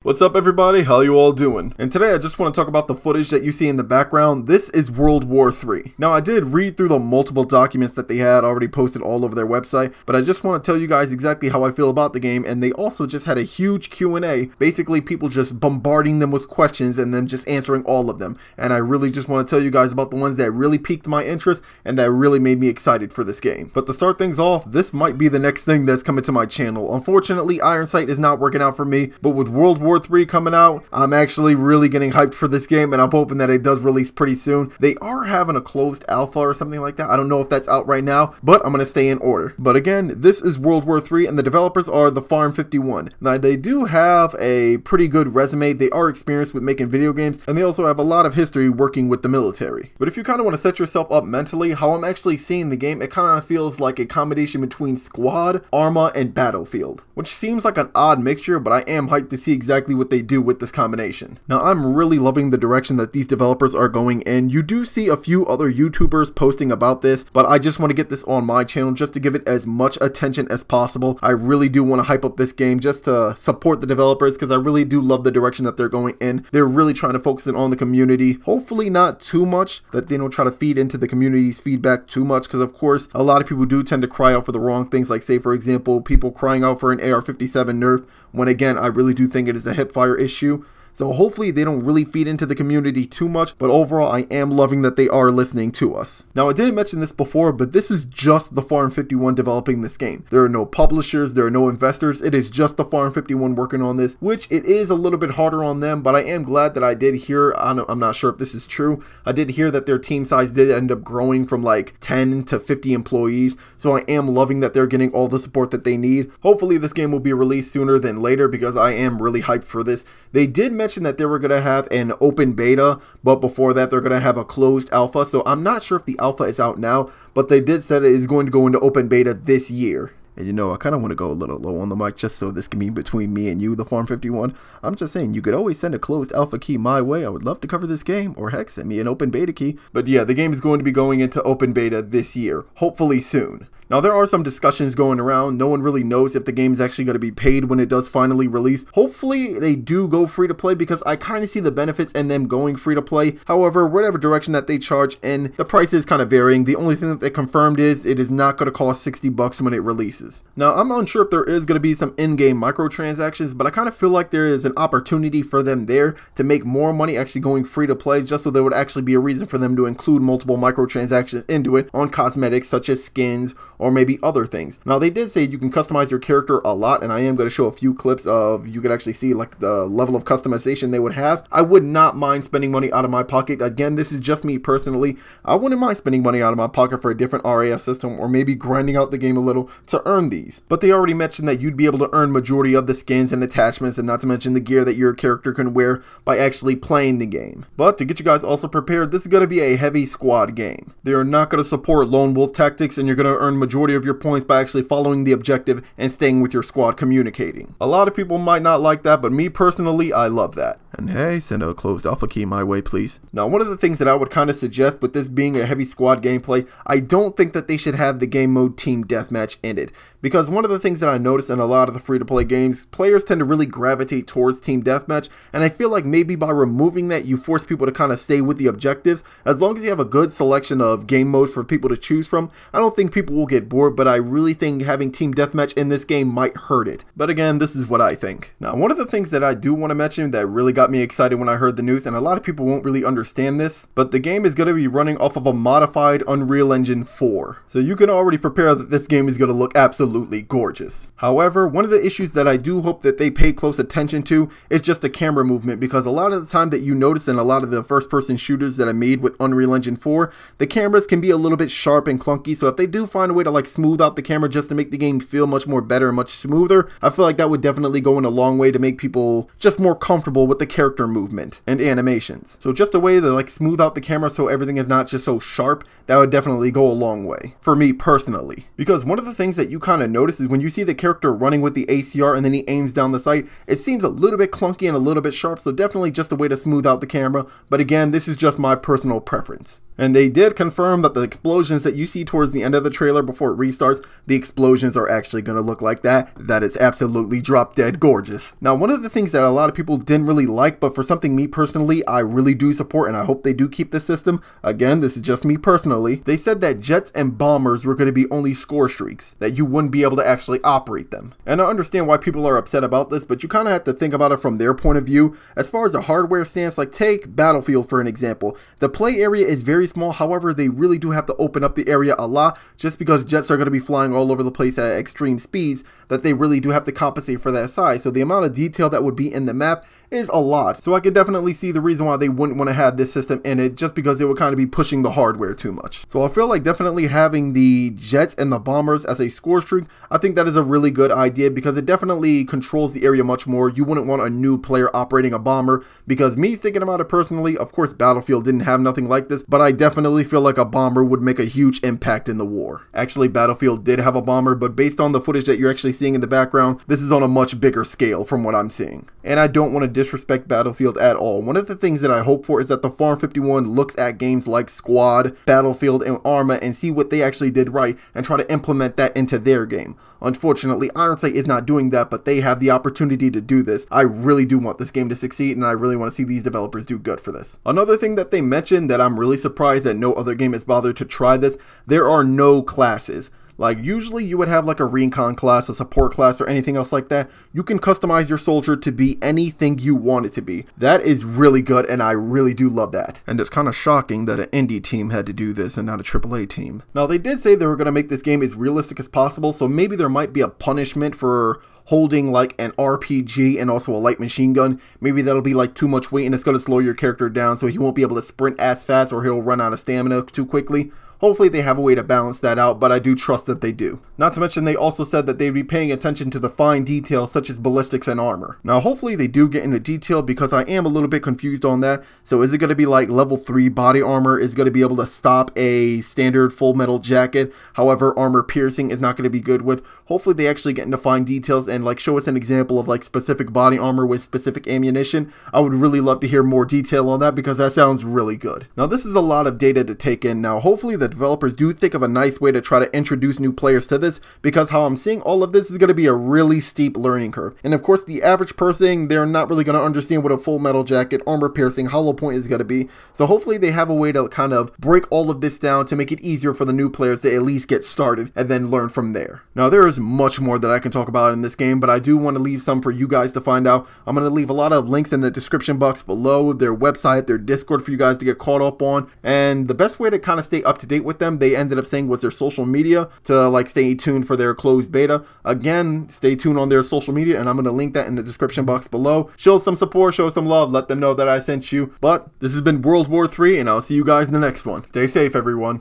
What's up everybody, how you all doing? And today I just want to talk about the footage that you see in the background. This is World War III. Now I did read through the multiple documents that they had already posted all over their website, but I just want to tell you guys exactly how I feel about the game, and they also just had a huge Q&A, basically people just bombarding them with questions and then just answering all of them. And I really just want to tell you guys about the ones that really piqued my interest and that really made me excited for this game. But to start things off, this might be the next thing that's coming to my channel. Unfortunately, Ironsight is not working out for me, but with World War III coming out, I'm actually really getting hyped for this game, and I'm hoping that it does release pretty soon. They are having a closed alpha or something like that. I don't know if that's out right now, but I'm going to stay in order. But again, this is World War III, and the developers are the Farm 51. Now, they do have a pretty good resume. They are experienced with making video games, and they also have a lot of history working with the military. But if you kind of want to set yourself up mentally, how I'm actually seeing the game, it kind of feels like a combination between Squad, Arma, and Battlefield, which seems like an odd mixture, but I am hyped to see exactly what they do with this combination. Now, I'm really loving the direction that these developers are going in. You do see a few other YouTubers posting about this, but I just want to get this on my channel just to give it as much attention as possible. I really do want to hype up this game just to support the developers because I really do love the direction that they're going in. They're really trying to focus in on the community. Hopefully not too much, that they don't try to feed into the community's feedback too much, because of course a lot of people do tend to cry out for the wrong things, like say for example people crying out for an AR-57 nerf, when again I really do think it is a hipfire issue. So hopefully they don't really feed into the community too much, but overall I am loving that they are listening to us. Now, I didn't mention this before, but this is just the Farm 51 developing this game. There are no publishers, there are no investors. It is just the Farm 51 working on this, which it is a little bit harder on them, but I am glad that I did hear, I'm not sure if this is true, I did hear that their team size did end up growing from like 10 to 50 employees, so I am loving that they're getting all the support that they need. Hopefully this game will be released sooner than later because I am really hyped for this. They did mention that they were going to have an open beta, but before that they're going to have a closed alpha, so I'm not sure if the alpha is out now, but they did say it is going to go into open beta this year. And you know, I kind of want to go a little low on the mic just so this can be between me and you, the Farm 51. I'm just saying, you could always send a closed alpha key my way. I would love to cover this game, or heck, send me an open beta key. But yeah, the game is going to be going into open beta this year, hopefully soon. Now, there are some discussions going around. No one really knows if the game is actually going to be paid when it does finally release. Hopefully, they do go free to play because I kind of see the benefits in them going free to play. However, whatever direction that they charge in, the price is kind of varying. The only thing that they confirmed is it is not going to cost $60 when it releases. Now, I'm unsure if there is going to be some in-game microtransactions, but I kind of feel like there is an opportunity for them there to make more money actually going free to play, just so there would actually be a reason for them to include multiple microtransactions into it on cosmetics such as skins or maybe other things. Now, they did say you can customize your character a lot, and I am going to show a few clips of, you could actually see like the level of customization they would have. I would not mind spending money out of my pocket. Again, this is just me personally. I wouldn't mind spending money out of my pocket for a different RAS system, or maybe grinding out the game a little to earn these. But they already mentioned that you'd be able to earn majority of the skins and attachments, and not to mention the gear that your character can wear by actually playing the game. But to get you guys also prepared, this is going to be a heavy squad game. They are not going to support lone wolf tactics, and you're going to earn majority of your points by actually following the objective and staying with your squad communicating. A lot of people might not like that, but me personally, I love that. And hey, send a closed alpha key my way, please. Now, one of the things that I would kind of suggest with this being a heavy squad gameplay, I don't think that they should have the game mode team deathmatch in it. Because one of the things that I notice in a lot of the free-to-play games, players tend to really gravitate towards team deathmatch, and I feel like maybe by removing that, you force people to kind of stay with the objectives. As long as you have a good selection of game modes for people to choose from, I don't think people will get bored, but I really think having team deathmatch in this game might hurt it. But again, this is what I think. Now, one of the things that I do want to mention that really got me excited when I heard the news, and a lot of people won't really understand this, but the game is going to be running off of a modified Unreal Engine 4. So you can already prepare that this game is going to look absolutely gorgeous. However, one of the issues that I do hope that they pay close attention to is just the camera movement, because a lot of the time that you notice in a lot of the first-person shooters that are made with Unreal Engine 4, the cameras can be a little bit sharp and clunky, so if they do find a way to like smooth out the camera just to make the game feel much more better and much smoother, I feel like that would definitely go in a long way to make people just more comfortable with the character movement and animations. So just a way to like smooth out the camera so everything is not just so sharp, that would definitely go a long way for me personally. Because one of the things that you kind of notice is when you see the character running with the ACR and then he aims down the sight, it seems a little bit clunky and a little bit sharp, so definitely just a way to smooth out the camera. But again, this is just my personal preference. And they did confirm that the explosions that you see towards the end of the trailer before it restarts, the explosions are actually going to look like that. That is absolutely drop dead gorgeous. Now, one of the things that a lot of people didn't really like, but for something me personally, I really do support, and I hope they do keep this system. Again, this is just me personally. They said that jets and bombers were going to be only score streaks, that you wouldn't be able to actually operate them. And I understand why people are upset about this, but you kind of have to think about it from their point of view. As far as the hardware stance, like take Battlefield for an example. The play area is very small, however, they really do have to open up the area a lot, just because jets are going to be flying all over the place at extreme speeds, that they really do have to compensate for that size. So the amount of detail that would be in the map is a lot. So I could definitely see the reason why they wouldn't want to have this system in it, just because it would kind of be pushing the hardware too much. So I feel like definitely having the jets and the bombers as a score streak, I think that is a really good idea, because it definitely controls the area much more. You wouldn't want a new player operating a bomber, because me thinking about it personally, of course Battlefield didn't have nothing like this, but I definitely feel like a bomber would make a huge impact in the war. Actually, Battlefield did have a bomber, but based on the footage that you're actually seeing in the background, this is on a much bigger scale from what I'm seeing. And I don't want to disrespect Battlefield at all. One of the things that I hope for is that the Farm 51 looks at games like Squad, Battlefield, and Arma and see what they actually did right and try to implement that into their game. Unfortunately, Ironsight is not doing that, but they have the opportunity to do this. I really do want this game to succeed, and I really want to see these developers do good for this. Another thing that they mentioned that I'm really surprised that no other game has bothered to try this, there are no classes. Like usually you would have like a recon class, a support class, or anything else like that. You can customize your soldier to be anything you want it to be. That is really good, and I really do love that. And it's kind of shocking that an indie team had to do this and not a AAA team. Now they did say they were going to make this game as realistic as possible, so maybe there might be a punishment for holding like an RPG and also a light machine gun. Maybe that'll be like too much weight and it's going to slow your character down, so he won't be able to sprint as fast or he'll run out of stamina too quickly. Hopefully they have a way to balance that out, but I do trust that they do. Not to mention they also said that they'd be paying attention to the fine details such as ballistics and armor. Now hopefully they do get into detail, because I am a little bit confused on that. So is it going to be like level 3 body armor is going to be able to stop a standard full metal jacket, however armor piercing is not going to be good with? Hopefully they actually get into fine details and like show us an example of like specific body armor with specific ammunition. I would really love to hear more detail on that, because that sounds really good. Now this is a lot of data to take in. Now hopefully the developers do think of a nice way to try to introduce new players to this, because how I'm seeing all of this is going to be a really steep learning curve. And of course the average person, they're not really going to understand what a full metal jacket, armor piercing, hollow point is going to be. So hopefully they have a way to kind of break all of this down to make it easier for the new players to at least get started and then learn from there. Now there is much more that I can talk about in this game, but I do want to leave some for you guys to find out. I'm going to leave a lot of links in the description box below, their website, their Discord for you guys to get caught up on. And the best way to kind of stay up to date with them, they ended up saying, was their social media, to like stay tuned for their closed beta. Again, stay tuned on their social media, and I'm going to link that in the description box below. Show some support, show some love, let them know that I sent you. But this has been World War 3, and I'll see you guys in the next one. Stay safe, everyone.